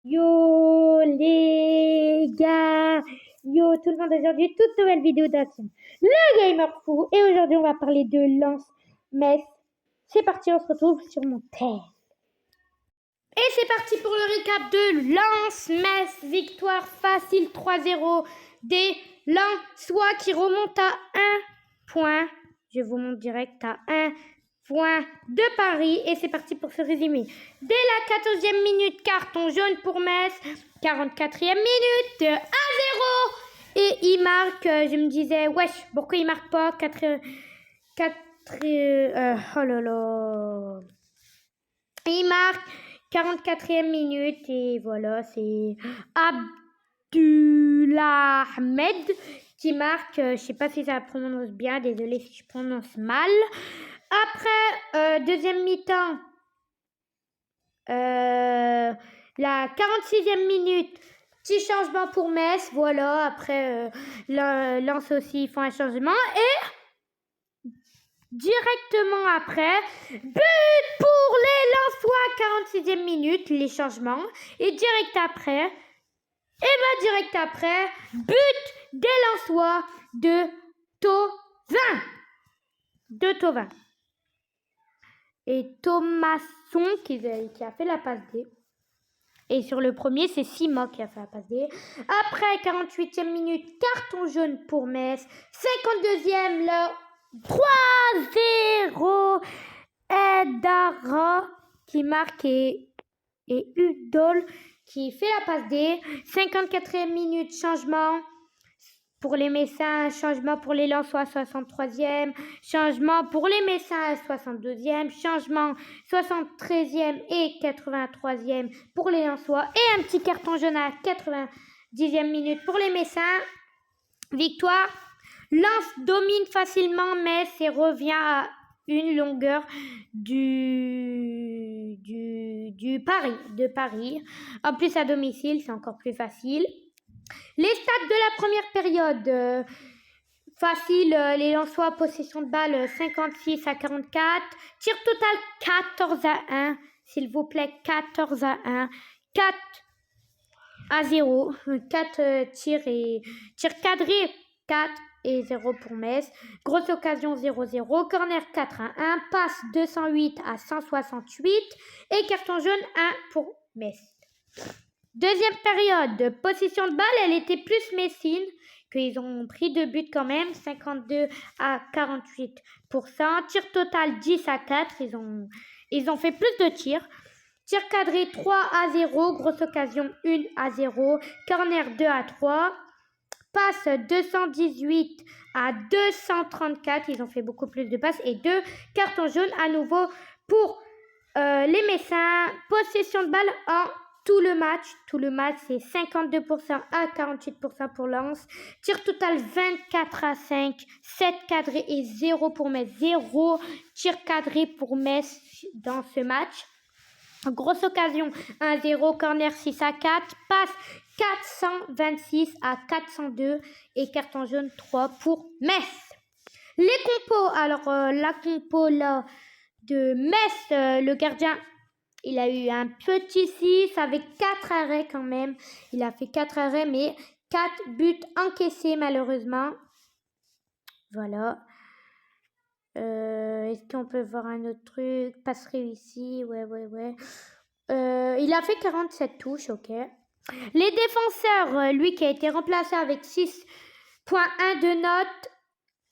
Yo les gars, yo tout le monde, aujourd'hui toute nouvelle vidéo d'Action, le gamer fou, et aujourd'hui on va parler de Lens-Metz. C'est parti, on se retrouve sur mon thème. Et c'est parti pour le récap de Lens-Metz, victoire facile 3-0 des Lensois qui remontent à 1 point. Je vous montre direct à 1 point de Paris. Et c'est parti pour ce résumé. Dès la 14e minute, carton jaune pour Metz. 44e minute, 1-0. Et il marque, je me disais, wesh, pourquoi il marque pas 4 oh là là. Il marque 44e minute et voilà, c'est Abdullah Ahmed qui marque. Je sais pas si ça prononce bien, désolé si je prononce mal. Après, deuxième mi-temps, la 46e minute, petit changement pour Metz. Voilà, après, Lens aussi, ils font un changement. Et directement après, but pour les Lensois, 46e minute, les changements. Et direct après, but des Lensois de Thauvin. Et Thomasson qui a fait la passe D. Et sur le premier, c'est Sima qui a fait la passe D. Après, 48e minute, carton jaune pour Metz. 52e, le 3-0. Edara qui marque et Udol qui fait la passe D. 54e minute, changement pour les Messins, changement pour les Lensois, 63e, changement pour les Messins, 62e, changement 73e et 83e pour les Lensois et un petit carton jaune à 90e minute pour les Messins. Victoire. Lens domine facilement Metz et revient à une longueur de Paris. En plus, à domicile, c'est encore plus facile. Les stats de la première période. Facile, les Lensois, possession de balle 56 à 44. Tir total 14-1. S'il vous plaît, 14-1. 4-0. 4 tirs cadrés, 4 et 0 pour Metz. Grosse occasion 0-0. Corner 4-1. Passe 208 à 168. Et carton jaune 1 pour Metz. Deuxième période, possession de balle, elle était plus messine, qu'ils ont pris 2 buts quand même, 52 à 48%. Tir total 10 à 4, ils ont fait plus de tirs. Tir cadré 3-0, grosse occasion 1-0, corner 2-3. Passe 218 à 234, ils ont fait beaucoup plus de passes. Et 2 cartons jaunes à nouveau pour les Messins. Possession de balle en tout le match, c'est 52% à 48% pour Lens. Tir total 24 à 5, 7 cadrés et 0 pour Metz. 0 tir cadré pour Metz dans ce match. Grosse occasion 1-0, corner 6 à 4, passe 426 à 402 et carton jaune 3 pour Metz. Les compos, alors la compo là de Metz, le gardien, il a eu un petit 6 avec 4 arrêts quand même. Il a fait 4 arrêts, mais 4 buts encaissés malheureusement. Voilà. Est-ce qu'on peut voir un autre truc? Passe réussi, ouais. Il a fait 47 touches, ok. Les défenseurs, lui qui a été remplacé avec 6.1 de notes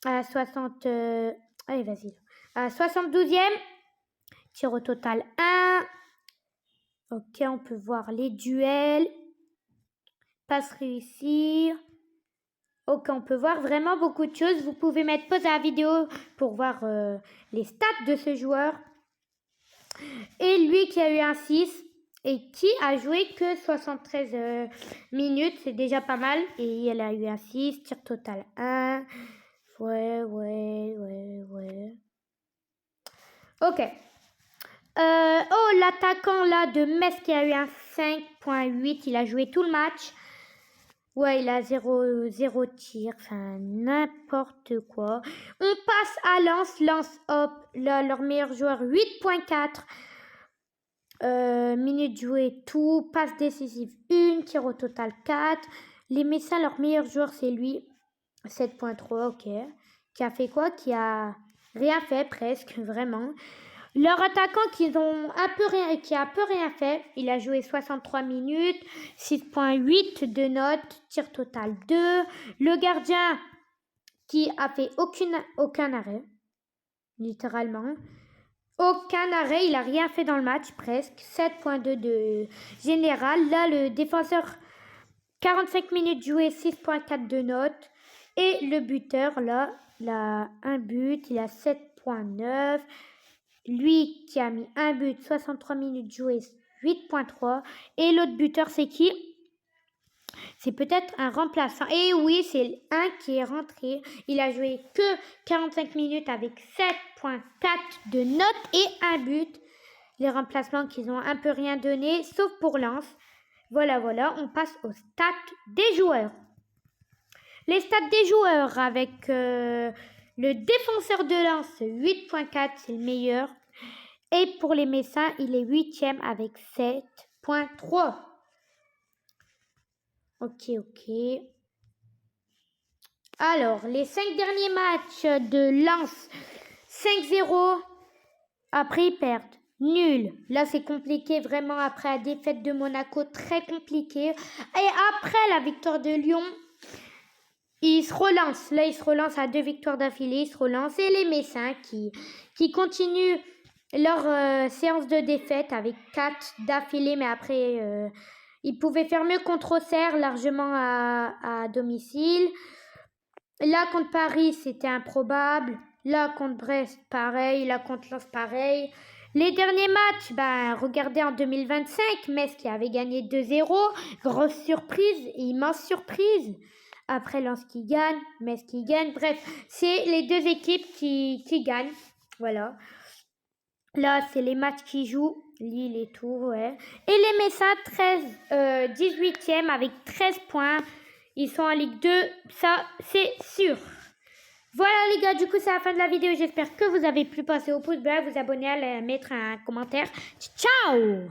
à 60... allez, vas-y. À 72e. Tir au total 1. Ok, on peut voir les duels. Passe réussir. Ok, on peut voir vraiment beaucoup de choses. Vous pouvez mettre pause à la vidéo pour voir les stats de ce joueur. Et lui qui a eu un 6 et qui a joué que 73 minutes. C'est déjà pas mal. Et elle a eu un 6. Tir total 1. Ouais. Ok. L'attaquant là de Metz qui a eu un 5.8, il a joué tout le match. Ouais, il a 0 tir, enfin n'importe quoi. On passe à Lens, hop, là, leur meilleur joueur 8.4. minutes jouées, tout. Passe décisive 1, tir au total 4. Les Messins, leur meilleur joueur, c'est lui. 7.3, ok. Qui a fait quoi? Qui a rien fait, presque, vraiment. Leur attaquant qui a peu rien fait, il a joué 63 minutes, 6.8 de notes, tir total 2. Le gardien qui a fait aucun arrêt, littéralement. Aucun arrêt, il a rien fait dans le match, presque. 7.2 de général. Là, le défenseur, 45 minutes jouées, 6.4 de notes. Et le buteur, là, il a un but, il a 7.9. Lui qui a mis un but, 63 minutes jouées, 8.3. Et l'autre buteur, c'est qui? C'est peut-être un remplaçant. Et oui, c'est un qui est rentré. Il a joué que 45 minutes avec 7.4 de notes et un but. Les remplacements qui n'ont un peu rien donné, sauf pour Lens. Voilà, on passe aux stats des joueurs. Les stats des joueurs avec le défenseur de Lens, 8.4, c'est le meilleur. Et pour les Messins, il est 8e avec 7.3. Ok. Alors, les 5 derniers matchs de Lens, 5-0. Après, ils perdent. Nul. Là, c'est compliqué, vraiment, après la défaite de Monaco, très compliqué. Et après la victoire de Lyon, ils se relancent. Là, ils se relancent à 2 victoires d'affilée. Ils se relancent. Et les Messins qui continuent leur séance de défaite avec 4 d'affilée. Mais après, ils pouvaient faire mieux contre Auxerre, largement à domicile. Là, contre Paris, c'était improbable. Là, contre Brest, pareil. Là, contre Lens, pareil. Les derniers matchs, regardez en 2025, Metz qui avait gagné 2-0. Grosse surprise, immense surprise. Après, Lens qui gagne, Metz qui gagne. Bref, c'est les deux équipes qui gagnent. Voilà. Là, c'est les matchs qui jouent. Lille et tout, ouais. Et les Messins, 18e avec 13 points. Ils sont en Ligue 2, ça, c'est sûr. Voilà les gars, du coup c'est la fin de la vidéo. J'espère que vous avez pu passer au pouce bleu, vous abonner, à mettre un commentaire. Ciao!